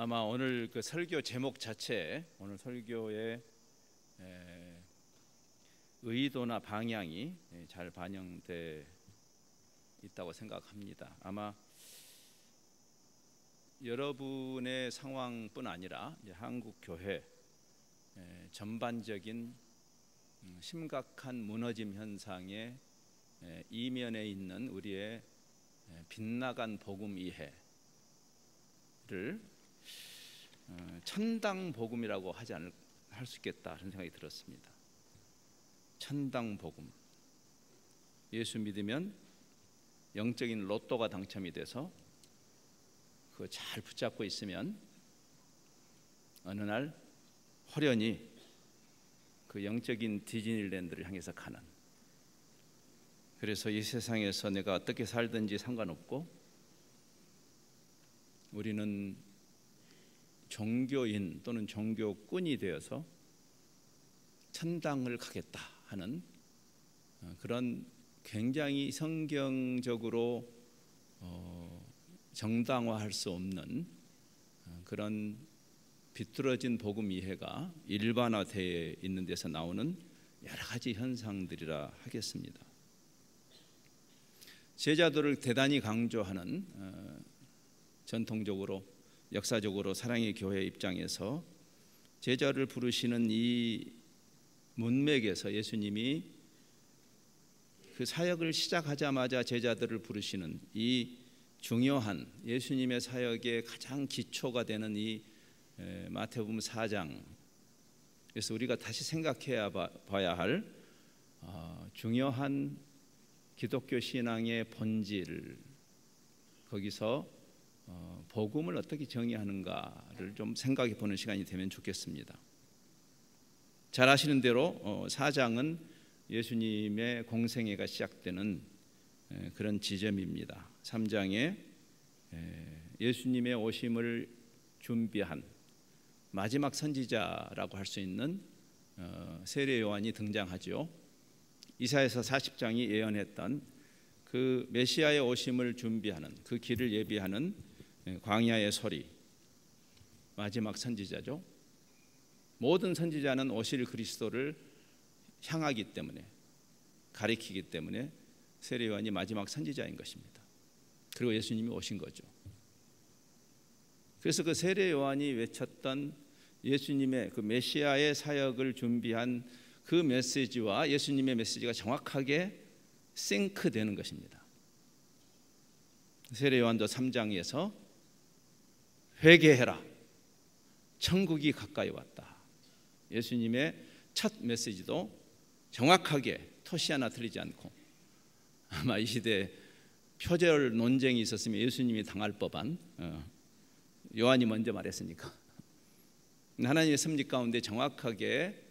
아마 오늘 그 설교 제목 자체에 오늘 설교의 의도나 방향이 잘 반영돼 있다고 생각합니다. 아마 여러분의 상황뿐 아니라 한국 교회 전반적인 심각한 무너짐 현상의 이면에 있는 우리의 빗나간 복음 이해를 천당 복음이라고 할 수 있겠다 그런 생각이 들었습니다. 천당 복음. 예수 믿으면 영적인 로또가 당첨이 돼서 그거 잘 붙잡고 있으면 어느 날 호련히 그 영적인 디즈니랜드를 향해서 가는. 그래서 이 세상에서 내가 어떻게 살든지 상관없고 우리는 종교인 또는 종교꾼이 되어서 천당을 가겠다 하는 그런 굉장히 성경적으로 정당화할 수 없는 그런 비뚤어진 복음 이해가 일반화되어 있는 데서 나오는 여러 가지 현상들이라 하겠습니다. 제자도를 대단히 강조하는 전통적으로 역사적으로 사랑의 교회 입장에서 제자를 부르시는 이 문맥에서 예수님이 그 사역을 시작하자마자 제자들을 부르시는 이 중요한 예수님의 사역의 가장 기초가 되는 이 마태복음 4장, 그래서 우리가 다시 생각해야 봐야 할 중요한 기독교 신앙의 본질, 거기서 복음을 어떻게 정의하는가를 좀 생각해 보는 시간이 되면 좋겠습니다. 잘 아시는 대로 4장은 예수님의 공생애가 시작되는 그런 지점입니다. 3장에 예수님의 오심을 준비한 마지막 선지자라고 할 수 있는 세례 요한이 등장하죠. 이사야서 40장이 예언했던 그 메시아의 오심을 준비하는 그 길을 예비하는 광야의 소리, 마지막 선지자죠. 모든 선지자는 오실 그리스도를 향하기 때문에, 가리키기 때문에 세례 요한이 마지막 선지자인 것입니다. 그리고 예수님이 오신 거죠. 그래서 그 세례 요한이 외쳤던 예수님의 그 메시아의 사역을 준비한 그 메시지와 예수님의 메시지가 정확하게 싱크되는 것입니다. 세례 요한도 3장에서 회개해라, 천국이 가까이 왔다. 예수님의 첫 메시지도 정확하게 토시 하나 틀리지 않고, 아마 이 시대에 표절 논쟁이 있었으면 예수님이 당할 법한, 요한이 먼저 말했으니까 하나님의 섭리 가운데 정확하게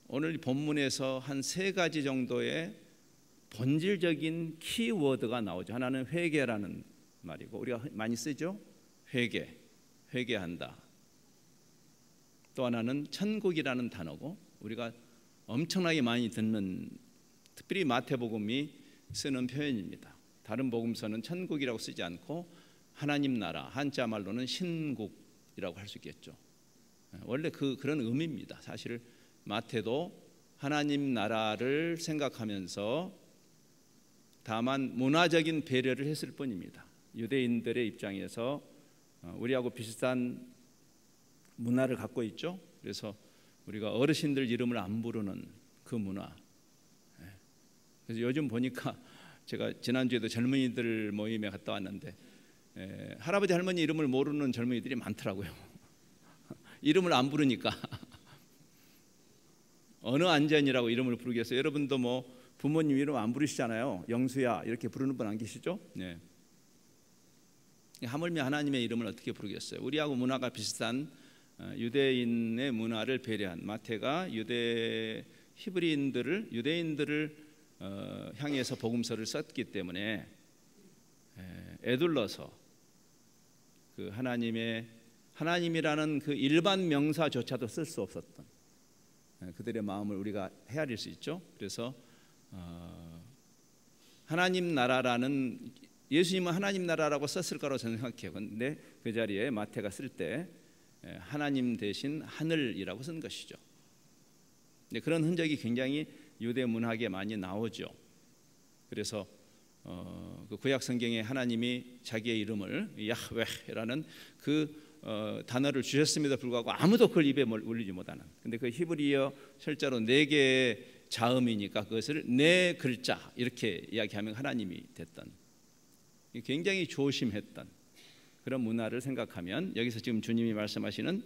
오늘 본문에서 한 3가지 정도의 본질적인 키워드가 나오죠. 하나는 회개라는 말이고, 우리가 많이 쓰죠. 회개한다. 또 하나는 천국이라는 단어고, 우리가 엄청나게 많이 듣는, 특별히 마태복음이 쓰는 표현입니다. 다른 복음서는 천국이라고 쓰지 않고 하나님 나라, 한자 말로는 신국이라고 할 수 있겠죠. 원래 그런 의미입니다. 사실 마태도 하나님 나라를 생각하면서 다만 문화적인 배려를 했을 뿐입니다. 유대인들의 입장에서 우리하고 비슷한 문화를 갖고 있죠. 그래서 우리가 어르신들 이름을 안 부르는 그 문화. 그래서 요즘 보니까 제가 지난주에도 젊은이들 모임에 갔다 왔는데 할아버지 할머니 이름을 모르는 젊은이들이 많더라고요. 이름을 안 부르니까. 어느 안전이라고 이름을 부르겠어요. 여러분도 뭐 부모님 이름 안 부르시잖아요. 영수야 이렇게 부르는 분 안 계시죠? 네. 하물며 하나님의 이름을 어떻게 부르겠어요? 우리하고 문화가 비슷한 유대인의 문화를 배려한, 마태가 유대인들을 향해서 복음서를 썼기 때문에 에둘러서 그 하나님이라는 그 일반 명사조차도 쓸 수 없었던 그들의 마음을 우리가 헤아릴 수 있죠. 그래서 하나님 나라라는 예수님은 하나님 나라라고 썼을 거라고 저는 생각해요. 그런데 그 자리에 마태가 쓸 때 하나님 대신 하늘이라고 쓴 것이죠. 그런 흔적이 굉장히 유대 문학에 많이 나오죠. 그래서 그 구약 성경에 하나님이 자기의 이름을 야훼라는 그 단어를 주셨음에도 불구하고 아무도 그걸 입에 올리지 못하는. 근데 그 히브리어 철자로 4개의 자음이니까 그것을 네 글자 이렇게 이야기하면 하나님이 됐던, 굉장히 조심했던 그런 문화를 생각하면 여기서 지금 주님이 말씀하시는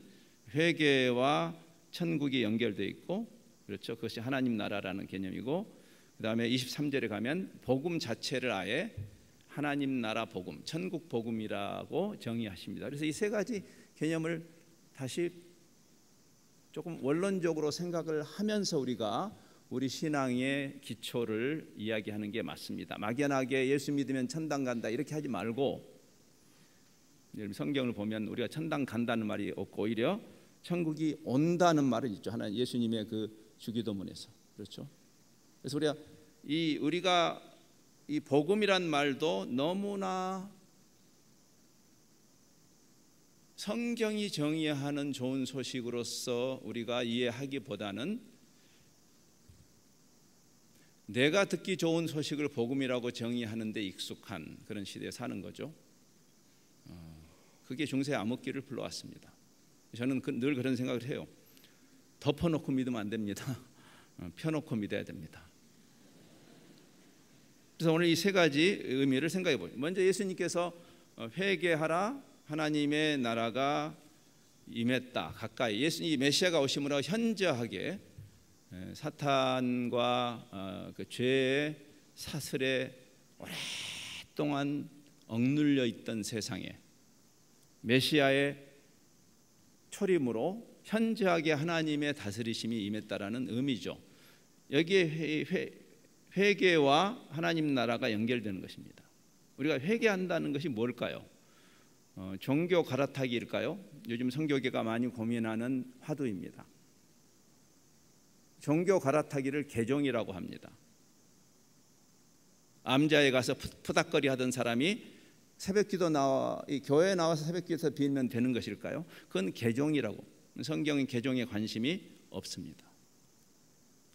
회개와 천국이 연결되어 있고, 그렇죠, 그것이 하나님 나라라는 개념이고, 그 다음에 23절에 가면 복음 자체를 아예 하나님 나라 복음, 천국 복음이라고 정의하십니다. 그래서 이 3가지 개념을 다시 조금 원론적으로 생각을 하면서 우리가 우리 신앙의 기초를 이야기하는 게 맞습니다. 막연하게 예수 믿으면 천당 간다 이렇게 하지 말고, 성경을 보면 우리가 천당 간다는 말이 없고 오히려 천국이 온다는 말은 있죠. 하나님 예수님의 그 주기도문에서. 그렇죠? 그래서 우리가 이 복음이란 말도 너무나 성경이 정의하는 좋은 소식으로서 우리가 이해하기보다는 내가 듣기 좋은 소식을 복음이라고 정의하는 데 익숙한 그런 시대에 사는 거죠. 그게 중세 암흑기를 불러왔습니다. 저는 늘 그런 생각을 해요. 덮어놓고 믿으면 안 됩니다. 펴놓고 믿어야 됩니다. 그래서 오늘 이 3가지 의미를 생각해 보죠. 먼저 예수님께서 회개하라, 하나님의 나라가 임했다, 가까이. 예수님 메시아가 오심으로 현저하게 사탄과 그 죄의 사슬에 오랫동안 억눌려 있던 세상에 메시아의 초림으로 현저하게 하나님의 다스리심이 임했다라는 의미죠. 여기에 회개와 하나님 나라가 연결되는 것입니다. 우리가 회개한다는 것이 뭘까요? 종교 갈아타기일까요? 요즘 선교계가 많이 고민하는 화두입니다. 종교 갈아타기를 개종이라고 합니다. 암자에 가서 푸닥거리 하던 사람이 새벽기도 교회에 나와서 새벽기도에서 빌면 되는 것일까요? 그건 개종이라고. 성경은 개종에 관심이 없습니다.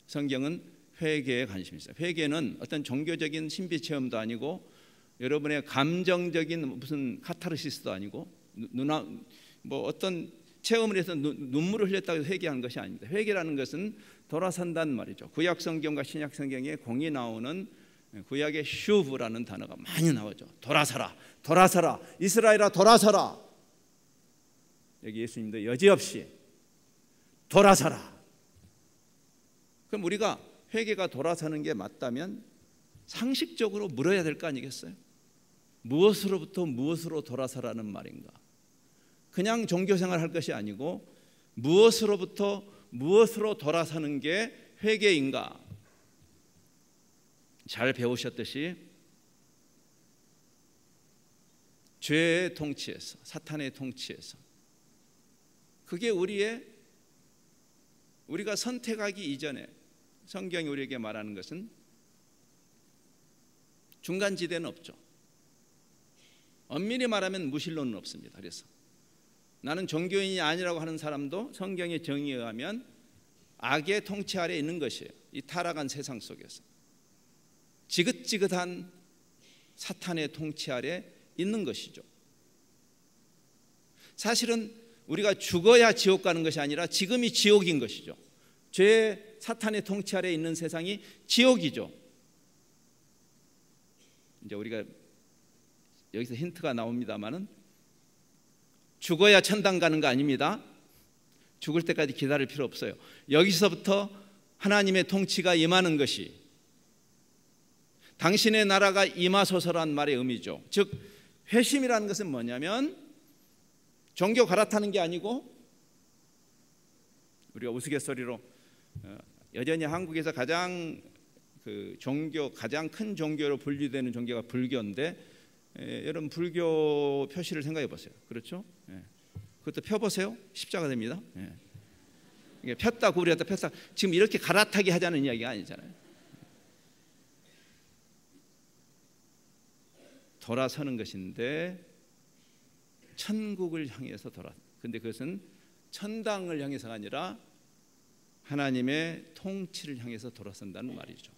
성경은 회개에 관심이 있어요. 회개는 어떤 종교적인 신비 체험도 아니고 여러분의 감정적인 무슨 카타르시스도 아니고 어떤 체험을 해서 눈물을 흘렸다고 해서 회개하는 것이 아닙니다. 회개라는 것은 돌아선다는 말이죠. 구약 성경과 신약 성경에 공이 나오는 구약의 슈브라는 단어가 많이 나오죠. 돌아서라, 돌아서라, 이스라엘아 돌아서라. 여기 예수님도 여지없이 돌아서라. 그럼 우리가 회개가 돌아서는 게 맞다면 상식적으로 물어야 될 거 아니겠어요? 무엇으로부터 무엇으로 돌아서라는 말인가? 그냥 종교생활 할 것이 아니고 무엇으로부터 무엇으로 돌아서는 게 회개인가? 잘 배우셨듯이 죄의 통치에서, 사탄의 통치에서, 그게 우리가 선택하기 이전에 성경이 우리에게 말하는 것은 중간지대는 없죠. 엄밀히 말하면 무신론은 없습니다. 그래서 나는 종교인이 아니라고 하는 사람도 성경의 정의에 의하면 악의 통치 아래 있는 것이에요. 이 타락한 세상 속에서 지긋지긋한 사탄의 통치 아래 있는 것이죠. 사실은 우리가 죽어야 지옥 가는 것이 아니라 지금이 지옥인 것이죠. 죄 사탄의 통치 아래 있는 세상이 지옥이죠. 이제 우리가 여기서 힌트가 나옵니다만은 죽어야 천당 가는 거 아닙니다. 죽을 때까지 기다릴 필요 없어요. 여기서부터 하나님의 통치가 임하는 것이 당신의 나라가 임하소서란 말의 의미죠. 즉 회심이라는 것은 뭐냐면 종교 갈아타는 게 아니고, 우리가 우스갯소리로 여전히 한국에서 가장 가장 큰 종교로 분류되는 종교가 불교인데, 여러분 불교 표시를 생각해 보세요. 그렇죠? 그것도 펴보세요. 십자가 됩니다. 이게 폈다 구부렸다 폈다, 지금 이렇게 갈아타기 하자는 이야기가 아니잖아요. 돌아서는 것인데 천국을 향해서 근데 그것은 천당을 향해서가 아니라 하나님의 통치를 향해서 돌아선다는 말이죠.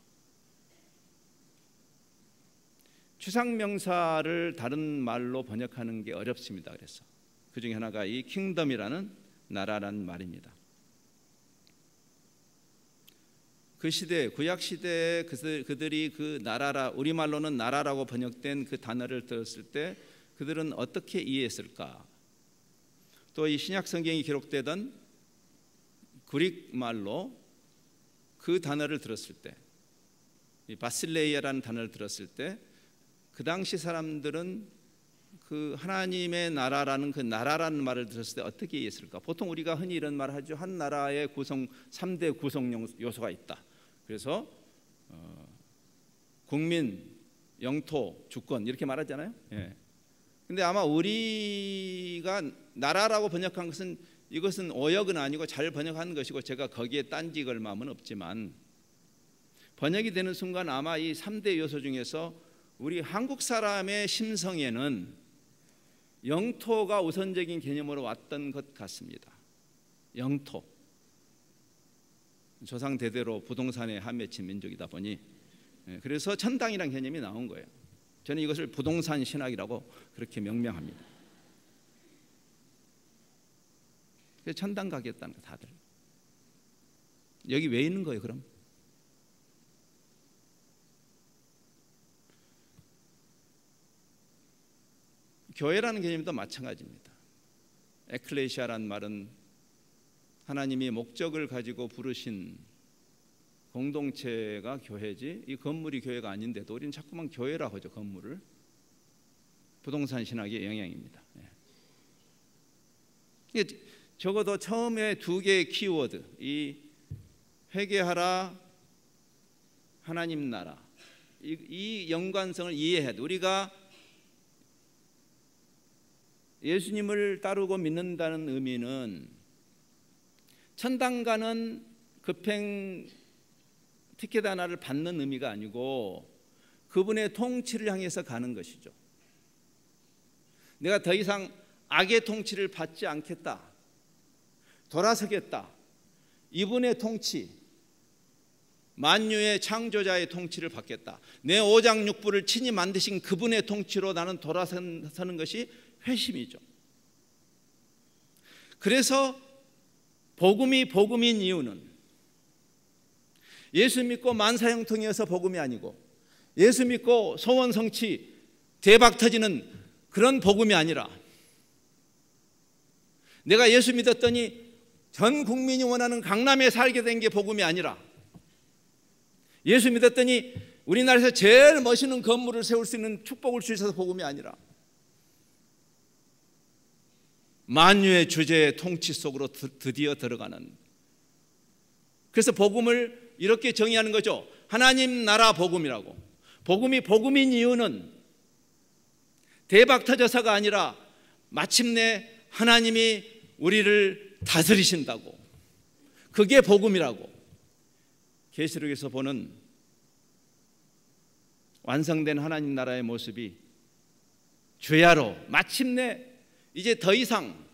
추상명사를 다른 말로 번역하는 게 어렵습니다. 그래서 그 중에 하나가 이 킹덤이라는 나라라는 말입니다. 그 시대, 구약 시대에 그들이 그 나라라, 우리말로는 나라라고 번역된 그 단어를 들었을 때 그들은 어떻게 이해했을까? 또 이 신약 성경이 기록되던 그릭 말로 그 단어를 들었을 때, 이 바실레이아라는 단어를 들었을 때 그 당시 사람들은 그 하나님의 나라라는 그 나라라는 말을 들었을 때 어떻게 이해했을까? 보통 우리가 흔히 이런 말을 하죠. 한 나라의 3대 구성 요소가 있다. 그래서 국민, 영토, 주권 이렇게 말하잖아요. 예. 근데 아마 우리가 나라라고 번역한 것은 이것은 오역은 아니고 잘 번역한 것이고 제가 거기에 딴지 걸 마음은 없지만 번역이 되는 순간 아마 이 3대 요소 중에서 우리 한국 사람의 심성에는 영토가 우선적인 개념으로 왔던 것 같습니다. 영토. 조상 대대로 부동산에 한맺힌 민족이다 보니 그래서 천당이라는 개념이 나온 거예요. 저는 이것을 부동산 신학이라고 그렇게 명명합니다. 그래서 천당 가겠다는 거 다들. 여기 왜 있는 거예요 그럼? 교회라는 개념도 마찬가지입니다. 에클레시아라는 말은 하나님이 목적을 가지고 부르신 공동체가 교회지 이 건물이 교회가 아닌데도 우리는 자꾸만 교회라고 하죠. 건물을. 부동산 신학의 영향입니다. 적어도 처음에 두 개의 키워드, 이 회개하라, 하나님 나라, 이 연관성을 이해해야 돼. 우리가 예수님을 따르고 믿는다는 의미는 천당 가는 급행 티켓 하나를 받는 의미가 아니고 그분의 통치를 향해서 가는 것이죠. 내가 더 이상 악의 통치를 받지 않겠다. 돌아서겠다. 이분의 통치, 만유의 창조자의 통치를 받겠다. 내 오장육부를 친히 만드신 그분의 통치로 나는 돌아서는 것이 회심이죠. 그래서 복음이 복음인 이유는 예수 믿고 만사형통이어서 복음이 아니고 예수 믿고 소원 성취 대박 터지는 그런 복음이 아니라 내가 예수 믿었더니 전 국민이 원하는 강남에 살게 된 게 복음이 아니라 예수 믿었더니 우리나라에서 제일 멋있는 건물을 세울 수 있는 축복을 주셔서 복음이 아니라 만유의 주제의 통치 속으로 드디어 들어가는, 그래서 복음을 이렇게 정의하는 거죠. 하나님 나라 복음이라고. 복음이 복음인 이유는 대박 터져서가 아니라 마침내 하나님이 우리를 다스리신다고. 그게 복음이라고. 계시록에서 보는 완성된 하나님 나라의 모습이 죄야로 마침내 이제 더 이상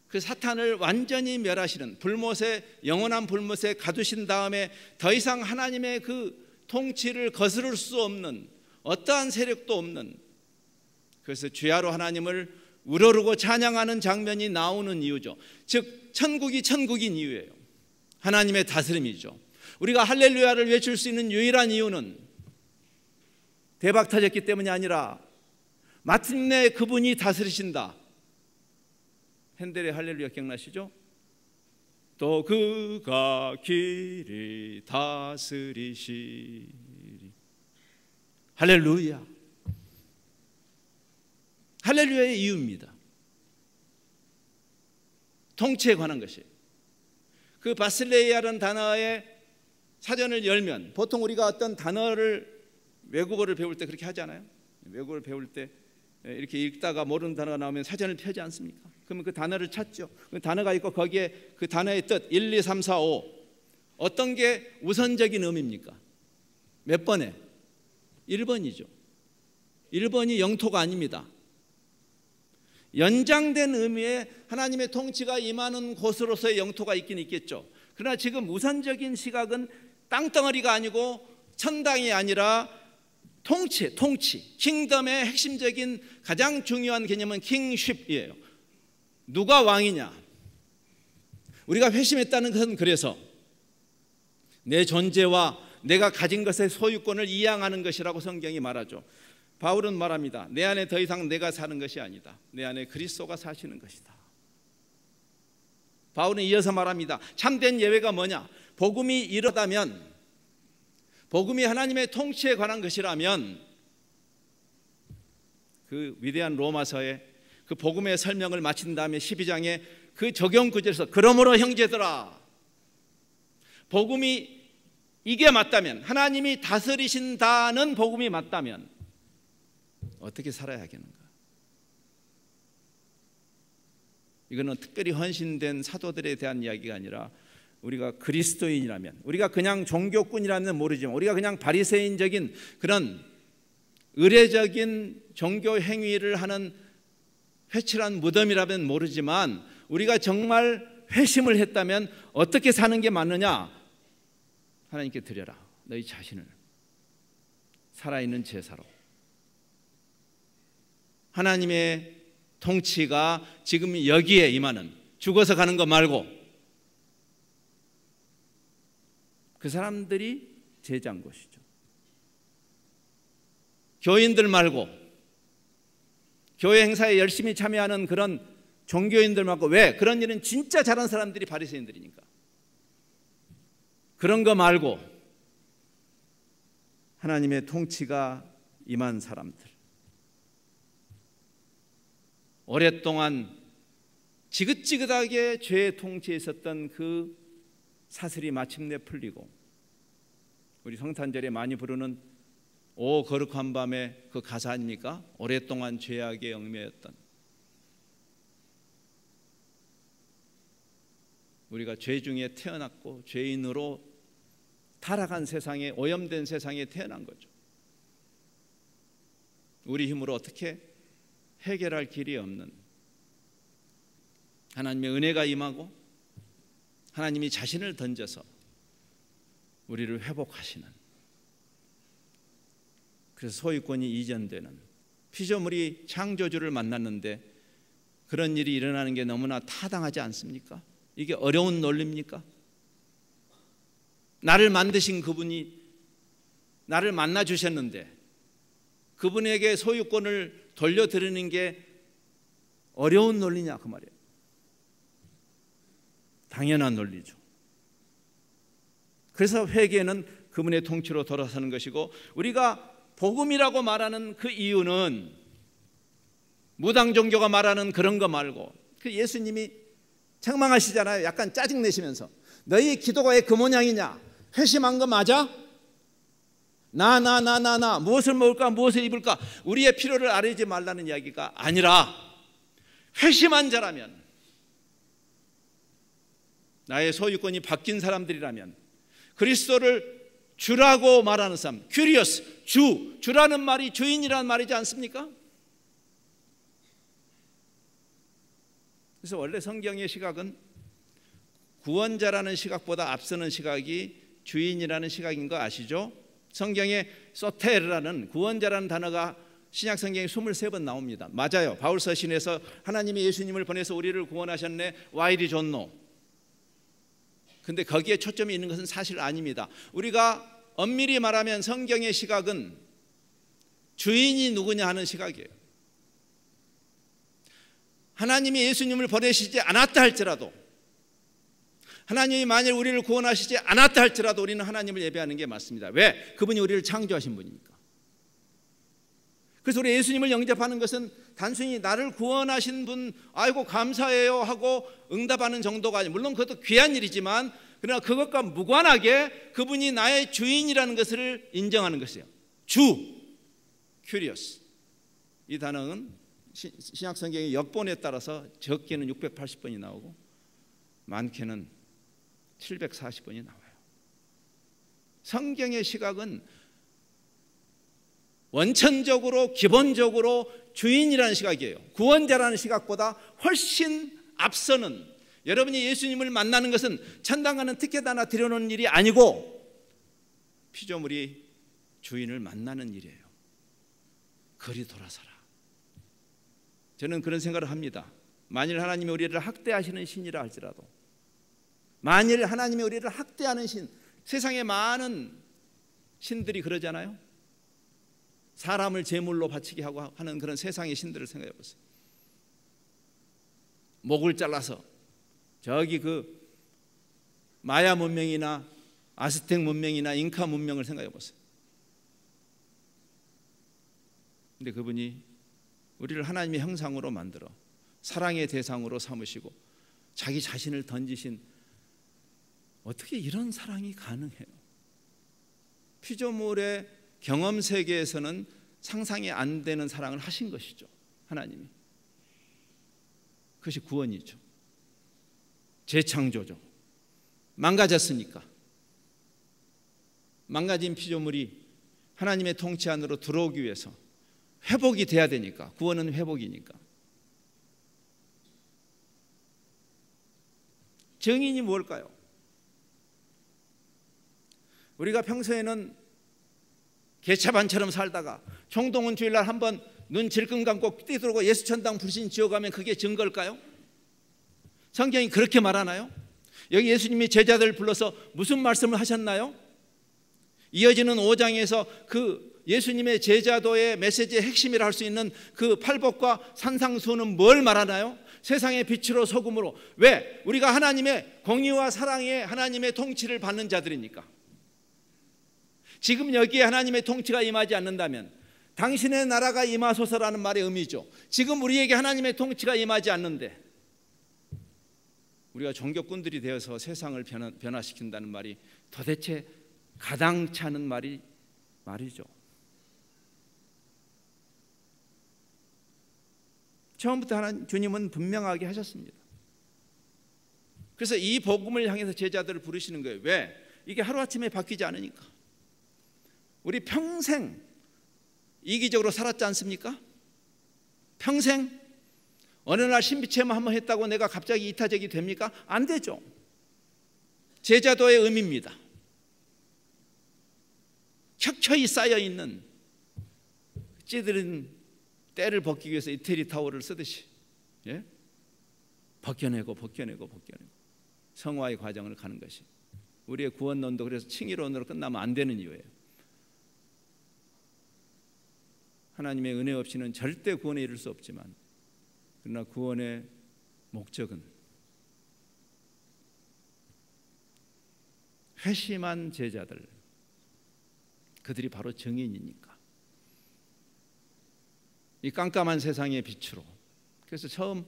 그 사탄을 완전히 멸하시는 불못에, 영원한 불못에 가두신 다음에 더 이상 하나님의 그 통치를 거스를 수 없는 어떠한 세력도 없는, 그래서 주야로 하나님을 우러르고 찬양하는 장면이 나오는 이유죠. 즉 천국이 천국인 이유예요. 하나님의 다스림이죠. 우리가 할렐루야를 외칠 수 있는 유일한 이유는 대박 터졌기 때문이 아니라 마침내 그분이 다스리신다. 핸델의 할렐루야 기억나시죠? 또 그가 길이 다스리시리. 할렐루야. 할렐루야의 이유입니다. 통치에 관한 것이에요. 그 바실레이아라는 단어의 사전을 열면 보통 우리가 어떤 단어를 외국어를 배울 때 그렇게 하지 않아요? 외국어를 배울 때 이렇게 읽다가 모르는 단어가 나오면 사전을 펴지 않습니까? 그러면 그 단어를 찾죠. 그 단어가 있고 거기에 그 단어의 뜻 1, 2, 3, 4, 5 어떤 게 우선적인 의미입니까? 몇 번에? 1번이죠. 1번이 영토가 아닙니다. 연장된 의미의 하나님의 통치가 임하는 곳으로서의 영토가 있긴 있겠죠. 그러나 지금 우선적인 시각은 땅덩어리가 아니고 천당이 아니라 통치, 킹덤의 핵심적인 가장 중요한 개념은 킹쉽이에요. 누가 왕이냐? 우리가 회심했다는 것은 그래서 내 존재와 내가 가진 것의 소유권을 이양하는 것이라고 성경이 말하죠. 바울은 말합니다. 내 안에 더 이상 내가 사는 것이 아니다. 내 안에 그리스도가 사시는 것이다. 바울은 이어서 말합니다. 참된 예외가 뭐냐? 복음이 이러다면, 복음이 하나님의 통치에 관한 것이라면 그 위대한 로마서의 그 복음의 설명을 마친 다음에 12장에 그 적용 구절에서 그러므로 형제들아, 복음이 이게 맞다면, 하나님이 다스리신다는 복음이 맞다면 어떻게 살아야 하겠는가? 이거는 특별히 헌신된 사도들에 대한 이야기가 아니라 우리가 그리스도인이라면, 우리가 그냥 종교꾼이라면 모르지만, 우리가 그냥 바리새인적인 그런 의례적인 종교 행위를 하는 회칠한 무덤이라면 모르지만, 우리가 정말 회심을 했다면 어떻게 사는 게 맞느냐? 하나님께 드려라. 너희 자신을 살아있는 제사로. 하나님의 통치가 지금 여기에 임하는, 죽어서 가는 거 말고 그 사람들이 제자인 것이죠. 교인들 말고, 교회 행사에 열심히 참여하는 그런 종교인들 말고. 왜? 그런 일은 진짜 잘하는 사람들이 바리새인들이니까. 그런 거 말고 하나님의 통치가 임한 사람들, 오랫동안 지긋지긋하게 죄의 통치에 있었던 그 사슬이 마침내 풀리고, 우리 성탄절에 많이 부르는 오 거룩한 밤의 그 가사 아닙니까? 오랫동안 죄악에 얽매였던, 우리가 죄 중에 태어났고 죄인으로 타락한 세상에, 오염된 세상에 태어난 거죠. 우리 힘으로 어떻게 해결할 길이 없는, 하나님의 은혜가 임하고 하나님이 자신을 던져서 우리를 회복하시는, 그래서 소유권이 이전되는, 피조물이 창조주를 만났는데 그런 일이 일어나는 게 너무나 타당하지 않습니까? 이게 어려운 논리입니까? 나를 만드신 그분이 나를 만나 주셨는데 그분에게 소유권을 돌려드리는 게 어려운 논리냐 그 말이에요. 당연한 논리죠. 그래서 회개는 그분의 통치로 돌아서는 것이고, 우리가 복음이라고 말하는 그 이유는 무당 종교가 말하는 그런 거 말고, 그 예수님이 책망하시잖아요. 약간 짜증내시면서 너희 기도가 왜 그 모양이냐? 회심한 거 맞아? 나 무엇을 먹을까 무엇을 입을까 우리의 필요를 아뢰지 말라는 이야기가 아니라, 회심한 자라면, 나의 소유권이 바뀐 사람들이라면, 그리스도를 주라고 말하는 사람, 큐리어스, 주라는 말이 주인이라는 말이지 않습니까? 그래서 원래 성경의 시각은 구원자라는 시각보다 앞서는 시각이 주인이라는 시각인 거 아시죠? 성경에 소테르라는, 구원자라는 단어가 신약 성경에 23번 나옵니다. 맞아요. 바울 서신에서 하나님이 예수님을 보내서 우리를 구원하셨네, 와이리 존노. 근데 거기에 초점이 있는 것은 사실 아닙니다. 우리가 엄밀히 말하면 성경의 시각은 주인이 누구냐 하는 시각이에요. 하나님이 예수님을 보내시지 않았다 할지라도, 하나님이 만일 우리를 구원하시지 않았다 할지라도 우리는 하나님을 예배하는 게 맞습니다. 왜? 그분이 우리를 창조하신 분이니까. 그래서 우리 예수님을 영접하는 것은 단순히 나를 구원하신 분 아이고 감사해요 하고 응답하는 정도가 아니고, 물론 그것도 귀한 일이지만 그러나 그것과 무관하게 그분이 나의 주인이라는 것을 인정하는 것이에요. 큐리어스. 이 단어는 신약 성경의 역본에 따라서 적게는 680번이 나오고 많게는 740번이 나와요. 성경의 시각은 원천적으로 기본적으로 주인이라는 시각이에요. 구원자라는 시각보다 훨씬 앞서는, 여러분이 예수님을 만나는 것은 천당 가는 티켓 하나 들여놓는 일이 아니고 피조물이 주인을 만나는 일이에요. 그리 돌아서라. 저는 그런 생각을 합니다. 만일 하나님이 우리를 학대하시는 신이라 할지라도, 만일 하나님이 우리를 학대하는 신, 세상에 많은 신들이 그러잖아요. 사람을 제물로 바치게 하고 하는 그런 세상의 신들을 생각해 보세요. 목을 잘라서 저기 그 마야 문명이나 아스텍 문명이나 잉카 문명을 생각해 보세요. 근데 그분이 우리를 하나님의 형상으로 만들어 사랑의 대상으로 삼으시고 자기 자신을 던지신, 어떻게 이런 사랑이 가능해요? 피조물의 경험 세계에서는 상상이 안 되는 사랑을 하신 것이죠, 하나님이. 그것이 구원이죠. 재창조죠. 망가졌으니까. 망가진 피조물이 하나님의 통치 안으로 들어오기 위해서 회복이 돼야 되니까, 구원은 회복이니까. 정인이 뭘까요? 우리가 평소에는 개차반처럼 살다가 총동원 주일날 한번 눈 질끈 감고 뛰들고 예수 천당 불신 지어가면 그게 증거일까요? 성경이 그렇게 말하나요? 여기 예수님이 제자들을 불러서 무슨 말씀을 하셨나요? 이어지는 5장에서 그 예수님의 제자도의 메시지의 핵심이라 할 수 있는 그 팔복과 산상수훈은 뭘 말하나요? 세상의 빛으로 소금으로. 왜? 우리가 하나님의 공의와 사랑의 하나님의 통치를 받는 자들이니까. 지금 여기에 하나님의 통치가 임하지 않는다면, 당신의 나라가 임하소서라는 말의 의미죠. 지금 우리에게 하나님의 통치가 임하지 않는데 우리가 종교꾼들이 되어서 세상을 변화시킨다는 말이 도대체 가당치 않은 말이죠. 처음부터 주님은 분명하게 하셨습니다. 그래서 이 복음을 향해서 제자들을 부르시는 거예요. 왜? 이게 하루아침에 바뀌지 않으니까. 우리 평생 이기적으로 살았지 않습니까? 평생 어느 날 신비체험 한번 했다고 내가 갑자기 이타적이 됩니까? 안 되죠. 제자도의 의미입니다. 켜켜이 쌓여있는 찌들은 때를 벗기기 위해서 이태리 타월을 쓰듯이, 예? 벗겨내고 성화의 과정을 가는 것이 우리의 구원론도 그래서 칭의론으로 끝나면 안 되는 이유예요. 하나님의 은혜 없이는 절대 구원에 이를 수 없지만, 그러나 구원의 목적은 회심한 제자들, 그들이 바로 증인이니까. 이 깜깜한 세상의 빛으로. 그래서 처음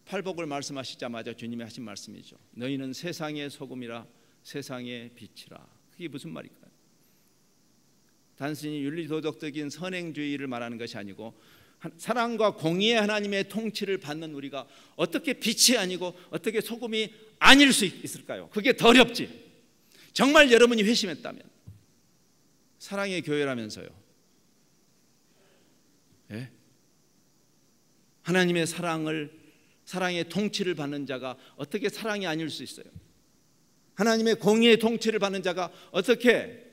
팔복을 말씀하시자마자 주님이 하신 말씀이죠. 너희는 세상의 소금이라 세상의 빛이라. 그게 무슨 말일까요? 단순히 윤리도덕적인 선행주의를 말하는 것이 아니고 사랑과 공의의 하나님의 통치를 받는 우리가 어떻게 빛이 아니고 어떻게 소금이 아닐 수 있을까요? 그게 더 어렵지. 정말 여러분이 회심했다면, 사랑의 교회라면서요, 예? 하나님의 사랑의 통치를 받는 자가 어떻게 사랑이 아닐 수 있어요? 하나님의 공의의 통치를 받는 자가 어떻게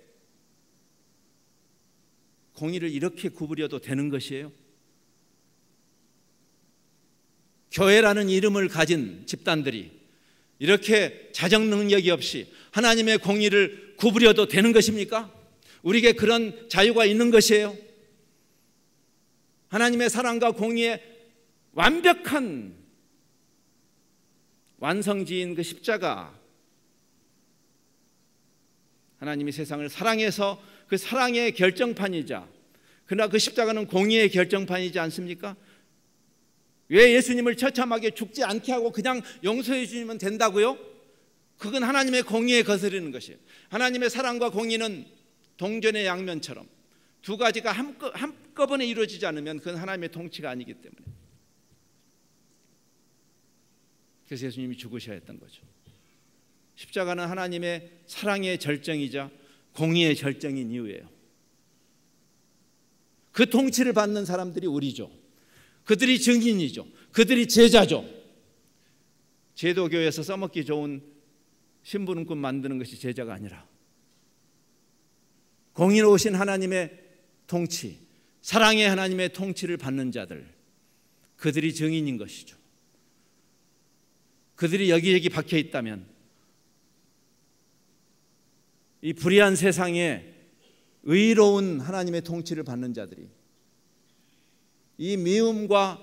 공의를 이렇게 구부려도 되는 것이에요? 교회라는 이름을 가진 집단들이 이렇게 자정 능력이 없이 하나님의 공의를 구부려도 되는 것입니까? 우리에게 그런 자유가 있는 것이에요? 하나님의 사랑과 공의의 완벽한 완성지인 그 십자가, 하나님이 세상을 사랑해서 그 사랑의 결정판이자, 그러나 그 십자가는 공의의 결정판이지 않습니까? 왜 예수님을 처참하게 죽지 않게 하고 그냥 용서해 주시면 된다고요? 그건 하나님의 공의에 거스르는 것이에요. 하나님의 사랑과 공의는 동전의 양면처럼 두 가지가 한꺼번에 이루어지지 않으면 그건 하나님의 통치가 아니기 때문에. 그래서 예수님이 죽으셔야 했던 거죠. 십자가는 하나님의 사랑의 절정이자 공의의 절정인 이유예요. 그 통치를 받는 사람들이 우리죠. 그들이 증인이죠. 그들이 제자죠. 제도교에서 써먹기 좋은 신부름꾼 만드는 것이 제자가 아니라 공의로우신 하나님의 통치, 사랑의 하나님의 통치를 받는 자들, 그들이 증인인 것이죠. 그들이 여기저기 박혀 있다면 이 불의한 세상에 의로운 하나님의 통치를 받는 자들이 이 미움과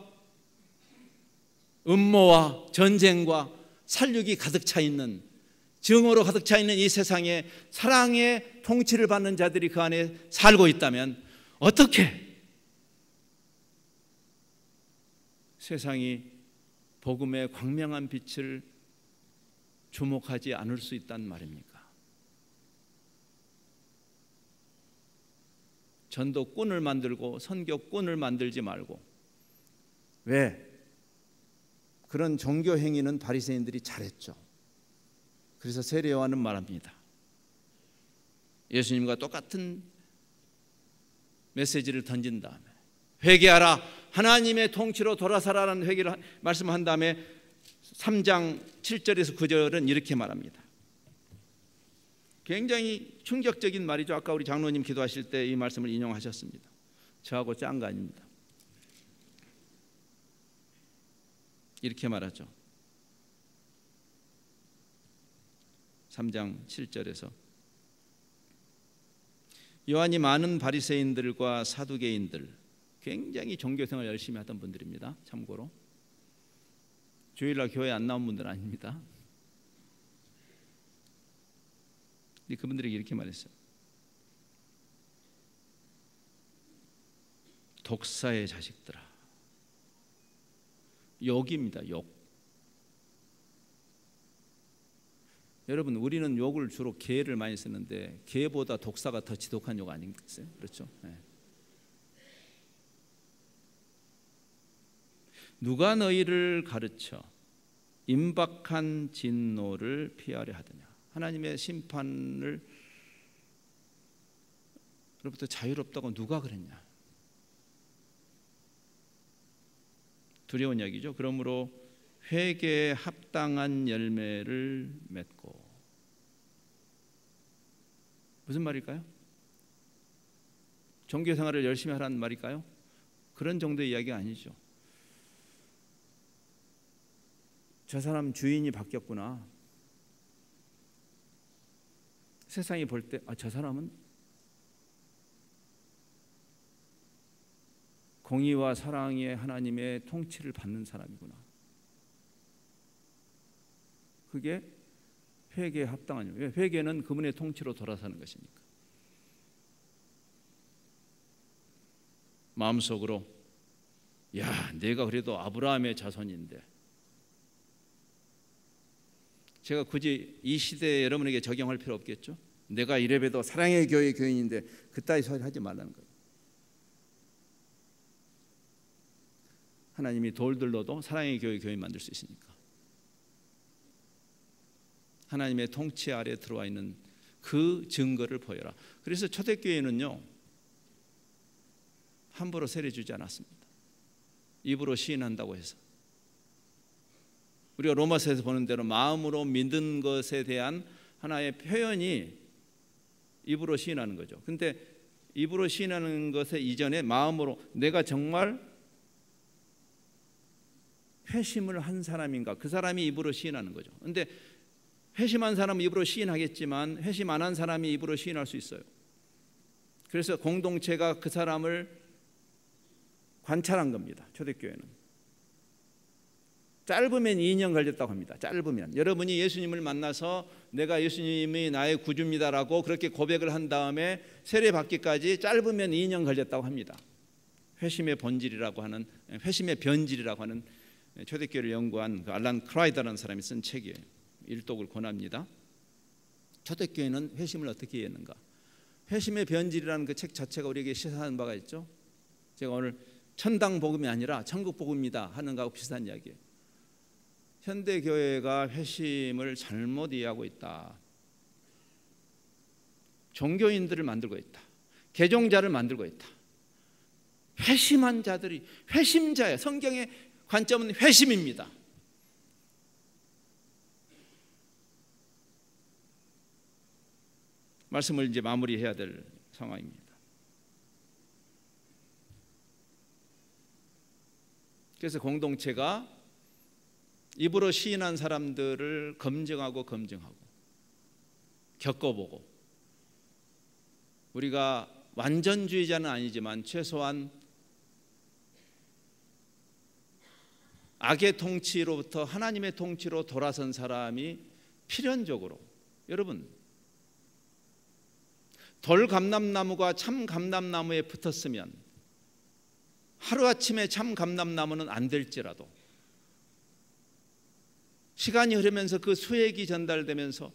음모와 전쟁과 살육이 가득 차 있는, 증오로 가득 차 있는 이 세상에 사랑의 통치를 받는 자들이 그 안에 살고 있다면 어떻게 세상이 복음의 광명한 빛을 주목하지 않을 수 있단 말입니까? 전도꾼을 만들고 선교꾼을 만들지 말고, 왜? 그런 종교 행위는 바리새인들이 잘했죠. 그래서 세례 요한은 말합니다. 예수님과 똑같은 메시지를 던진 다음에 회개하라, 하나님의 통치로 돌아서라라는 회개를 말씀한 다음에 3장 7절에서 9절은 이렇게 말합니다. 굉장히 충격적인 말이죠. 아까 우리 장로님 기도하실 때 이 말씀을 인용하셨습니다. 저하고 짠 거 아닙니다. 이렇게 말하죠. 3장 7절에서 요한이 많은 바리새인들과 사두개인들, 굉장히 종교생활 열심히 하던 분들입니다. 참고로 주일날 교회 안 나온 분들은 아닙니다. 그분들에게 이렇게 말했어요. 독사의 자식들아. 욕입니다. 욕. 여러분, 우리는 욕을 주로 개를 많이 쓰는데 개보다 독사가 더 지독한 욕 아니겠어요? 그렇죠? 네. 누가 너희를 가르쳐 임박한 진노를 피하려 하더냐. 하나님의 심판을 로부터 자유롭다고 누가 그랬냐. 두려운 이야기죠. 그러므로 회개에 합당한 열매를 맺고. 무슨 말일까요? 종교 생활을 열심히 하라는 말일까요? 그런 정도의 이야기가 아니죠. 저 사람 주인이 바뀌었구나. 세상이 볼 때 저 사람은 공의와 사랑의 하나님의 통치를 받는 사람이구나. 그게 회개에 합당한 일. 왜? 회개는 그분의 통치로 돌아서는 것이니까. 마음속으로 야, 내가 그래도 아브라함의 자손인데, 제가 굳이 이 시대에 여러분에게 적용할 필요 없겠죠? 내가 이래봬도 사랑의 교회 교인인데 그따위 소리 하지 말라는 거예요. 하나님이 돌들로도 사랑의 교회 교인 만들 수 있으니까. 하나님의 통치 아래 들어와 있는 그 증거를 보여라. 그래서 초대교회는요, 함부로 세례 주지 않았습니다. 입으로 시인한다고 해서. 우리가 로마서에서 보는 대로 마음으로 믿는 것에 대한 하나의 표현이 입으로 시인하는 거죠. 근데 입으로 시인하는 것에 이전에 마음으로 내가 정말 회심을 한 사람인가, 그 사람이 입으로 시인하는 거죠. 근데 회심한 사람은 입으로 시인하겠지만 회심 안 한 사람이 입으로 시인할 수 있어요. 그래서 공동체가 그 사람을 관찰한 겁니다. 초대교회는. 짧으면 2년 걸렸다고 합니다. 짧으면. 여러분이 예수님을 만나서 내가 예수님이 나의 구주입니다라고 그렇게 고백을 한 다음에 세례받기까지 짧으면 2년 걸렸다고 합니다. 회심의 본질이라고 하는, 회심의 변질이라고 하는 초대교회를 연구한 그 알란 크라이더라는 사람이 쓴 책이에요. 일독을 권합니다. 초대교회는 회심을 어떻게 이해했는가? 회심의 변질이라는 그 책 자체가 우리에게 시사하는 바가 있죠. 제가 오늘 천당 복음이 아니라 천국 복음이다 하는 것하고 비슷한 이야기예요. 현대교회가 회심을 잘못 이해하고 있다. 종교인들을 만들고 있다. 개종자를 만들고 있다. 회심한 자들이, 회심자예요. 성경의 관점은 회심입니다. 말씀을 이제 마무리해야 될 상황입니다. 그래서 공동체가 입으로 시인한 사람들을 검증하고 겪어보고, 우리가 완전주의자는 아니지만 최소한 악의 통치로부터 하나님의 통치로 돌아선 사람이 필연적으로, 여러분, 돌 감람나무가 참 감람나무에 붙었으면 하루아침에 참 감람나무는 안 될지라도 시간이 흐르면서 그 수액이 전달되면서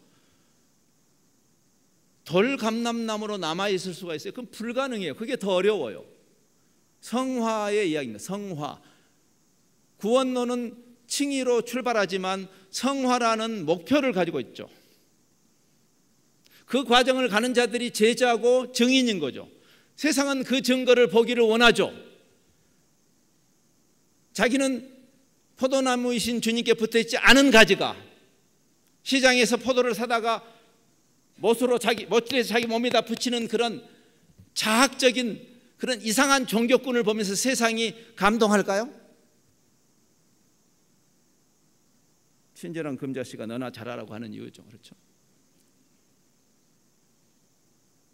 돌 감람나무로 남아있을 수가 있어요. 그건 불가능해요. 그게 더 어려워요. 성화의 이야기입니다. 성화. 구원론은 칭의로 출발하지만 성화라는 목표를 가지고 있죠. 그 과정을 가는 자들이 제자고 증인인 거죠. 세상은 그 증거를 보기를 원하죠. 자기는 포도나무이신 주님께 붙어있지 않은 가지가 시장에서 포도를 사다가 못으로 못질에서 자기 몸에다 붙이는 그런 자학적인 그런 이상한 종교꾼을 보면서 세상이 감동할까요? 친절한 금자씨가 너나 잘하라고 하는 이유죠. 그렇죠?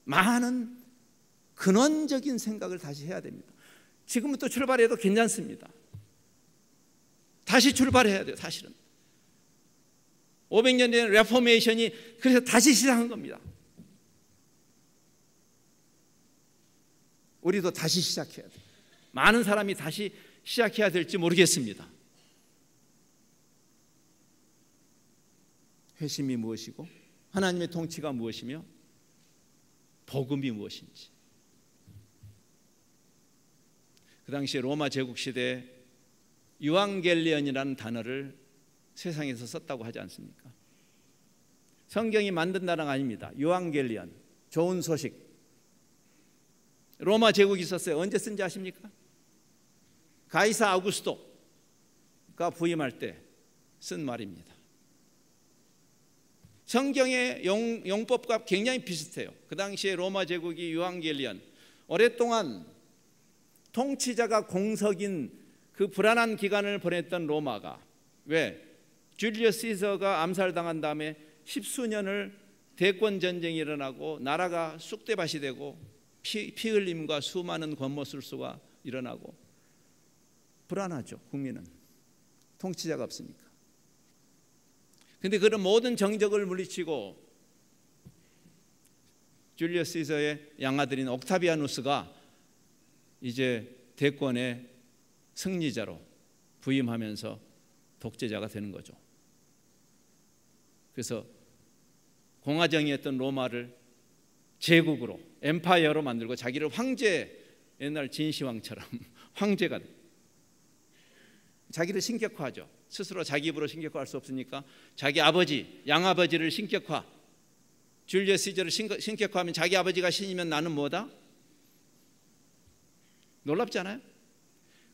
많은 근원적인 생각을 다시 해야 됩니다. 지금부터 출발해도 괜찮습니다. 다시 출발해야 돼요. 사실은 500년 전 레포메이션이 그래서 다시 시작한 겁니다. 우리도 다시 시작해야 돼요. 많은 사람이 다시 시작해야 될지 모르겠습니다. 회심이 무엇이고 하나님의 통치가 무엇이며 복음이 무엇인지. 그 당시 로마 제국 시대에 유앙겔리언이라는 단어를 세상에서 썼다고 하지 않습니까? 성경이 만든 단어가 아닙니다. 유앙겔리언, 좋은 소식. 로마 제국이 있었어요. 언제 쓴지 아십니까? 가이사 아우구스토가 부임할 때 쓴 말입니다. 성경의 용법과 굉장히 비슷해요. 그 당시에 로마 제국이 유앙겔리언, 오랫동안 통치자가 공석인 그 불안한 기간을 보냈던 로마가, 왜? 줄리어스 시저가 암살당한 다음에 10수년을 대권 전쟁이 일어나고 나라가 쑥대밭이 되고 피 흘림과 수많은 권모술수가 일어나고 불안하죠. 국민은 통치자가 없으니까. 그런데 그런 모든 정적을 물리치고 줄리어스 시저의 양아들인 옥타비아누스가 이제 대권의 승리자로 부임하면서 독재자가 되는 거죠. 그래서 공화정이었던 로마를 제국으로, 엠파이어로 만들고 자기를 황제, 옛날 진시황처럼 황제가 돼. 자기를 신격화하죠. 스스로 자기 입으로 신격화할 수 없으니까 자기 아버지, 양아버지를 신격화, 줄리어스 시저를 신격화하면 자기 아버지가 신이면 나는 뭐다? 놀랍지 않아요?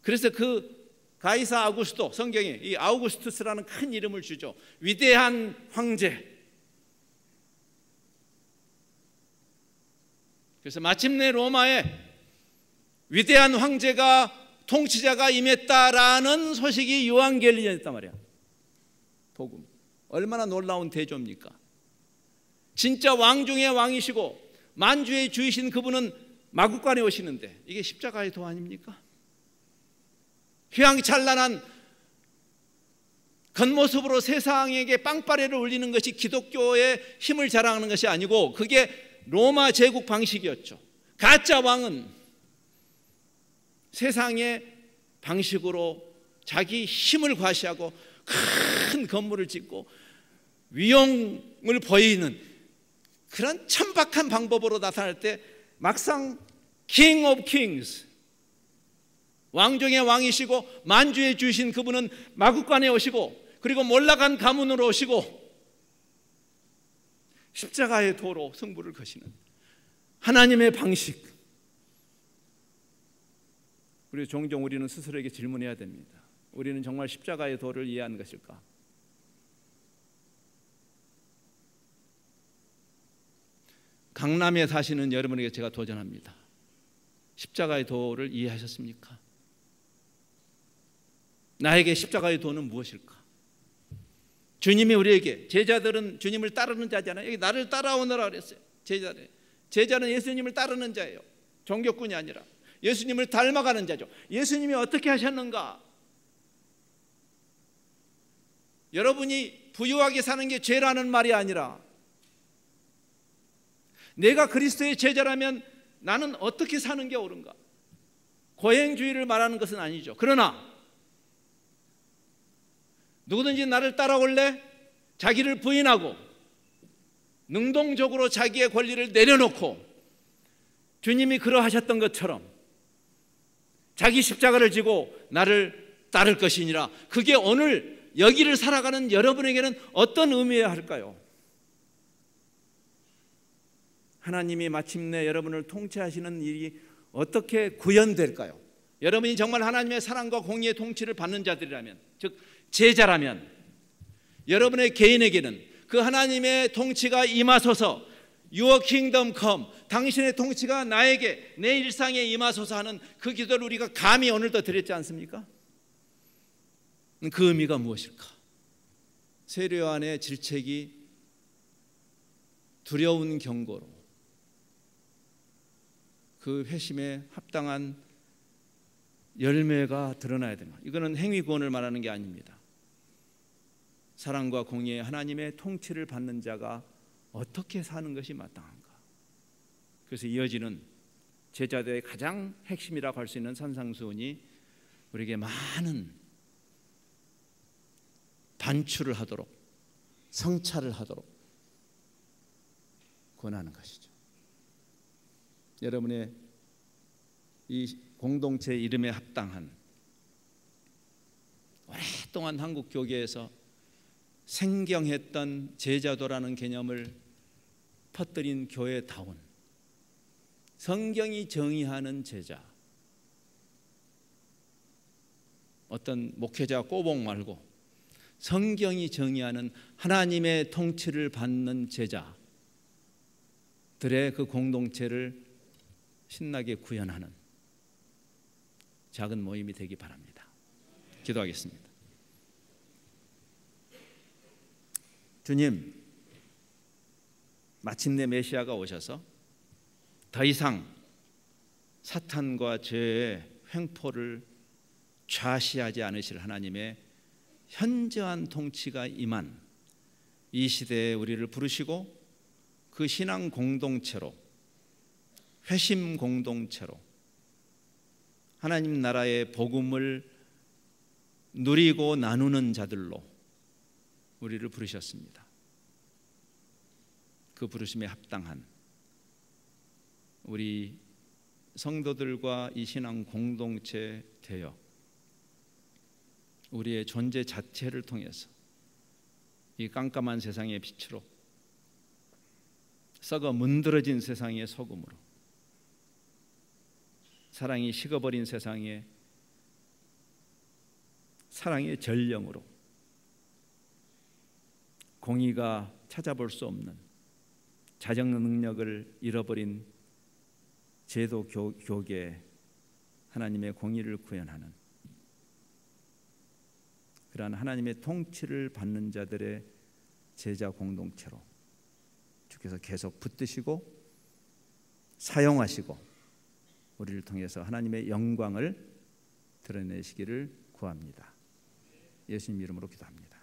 그래서 그 가이사 아우구스토, 성경에 이 아우구스투스라는 큰 이름을 주죠. 위대한 황제. 그래서 마침내 로마에 위대한 황제가, 통치자가 임했다라는 소식이 유앙겔리언이었단 말이야. 복음. 얼마나 놀라운 대조입니까? 진짜 왕 중의 왕이시고 만주의 주이신 그분은 마구간에 오시는데 이게 십자가의 도 아닙니까? 휘황찬란한 겉모습으로 세상에게 빵빠레를 울리는 것이 기독교의 힘을 자랑하는 것이 아니고 그게 로마 제국 방식이었죠. 가짜 왕은 세상의 방식으로 자기 힘을 과시하고 큰 건물을 짓고 위용을 보이는 그런 천박한 방법으로 나타날 때 막상 King of Kings, 왕 중의 왕이시고 만주에 주신 그분은 마구간에 오시고 그리고 몰락한 가문으로 오시고 십자가의 도로 승부를 거시는 하나님의 방식, 우리 종종 우리는 스스로에게 질문해야 됩니다. 우리는 정말 십자가의 도를 이해하는 것일까? 강남에 사시는 여러분에게 제가 도전합니다. 십자가의 도를 이해하셨습니까? 나에게 십자가의 도는 무엇일까? 주님이 우리에게, 제자들은 주님을 따르는 자잖아요. 여기 나를 따라오너라 그랬어요. 제자는 예수님을 따르는 자예요. 종교꾼이 아니라 예수님을 닮아가는 자죠. 예수님이 어떻게 하셨는가? 여러분이 부유하게 사는 게 죄라는 말이 아니라, 내가 그리스도의 제자라면 나는 어떻게 사는 게 옳은가? 고행주의를 말하는 것은 아니죠. 그러나 누구든지 나를 따라올래? 자기를 부인하고 능동적으로 자기의 권리를 내려놓고 주님이 그러하셨던 것처럼 자기 십자가를 지고 나를 따를 것이니라. 그게 오늘 여기를 살아가는 여러분에게는 어떤 의미여야 할까요? 하나님이 마침내 여러분을 통치하시는 일이 어떻게 구현될까요? 여러분이 정말 하나님의 사랑과 공의의 통치를 받는 자들이라면, 즉 제자라면, 여러분의 개인에게는 그 하나님의 통치가 임하소서, Your kingdom come, 당신의 통치가 나에게 내 일상에 임하소서 하는 그 기도를 우리가 감히 오늘도 드렸지 않습니까? 그 의미가 무엇일까? 세례 요한의 질책이 두려운 경고로 그 회심에 합당한 열매가 드러나야 됩니다. 이거는 행위 구원을 말하는 게 아닙니다. 사랑과 공의의 하나님의 통치를 받는 자가 어떻게 사는 것이 마땅한가? 그래서 이어지는 제자들의 가장 핵심이라고 할 수 있는 산상수훈이 우리에게 많은 단추를 하도록, 성찰을 하도록 권하는 것이죠. 여러분의 이 공동체 이름에 합당한, 오랫동안 한국 교계에서 생경했던 제자도라는 개념을 퍼뜨린 교회다운 성경이 정의하는 제자, 어떤 목회자 꼬봉 말고 성경이 정의하는 하나님의 통치를 받는 제자들의 그 공동체를 신나게 구현하는 작은 모임이 되기 바랍니다. 기도하겠습니다. 주님, 마침내 메시아가 오셔서 더 이상 사탄과 죄의 횡포를 좌시하지 않으실 하나님의 현저한 통치가 임한 이 시대에 우리를 부르시고 그 신앙 공동체로, 회심 공동체로 하나님 나라의 복음을 누리고 나누는 자들로 우리를 부르셨습니다. 그 부르심에 합당한 우리 성도들과 이 신앙 공동체 되어 우리의 존재 자체를 통해서 이 깜깜한 세상의 빛으로, 썩어 문드러진 세상의 소금으로, 사랑이 식어버린 세상에 사랑의 전령으로, 공의가 찾아볼 수 없는 자정 능력을 잃어버린 제도 교계에 하나님의 공의를 구현하는 그러한 하나님의 통치를 받는 자들의 제자 공동체로 주께서 계속 붙드시고 사용하시고 우리를 통해서 하나님의 영광을 드러내시기를 구합니다. 예수님 이름으로 기도합니다.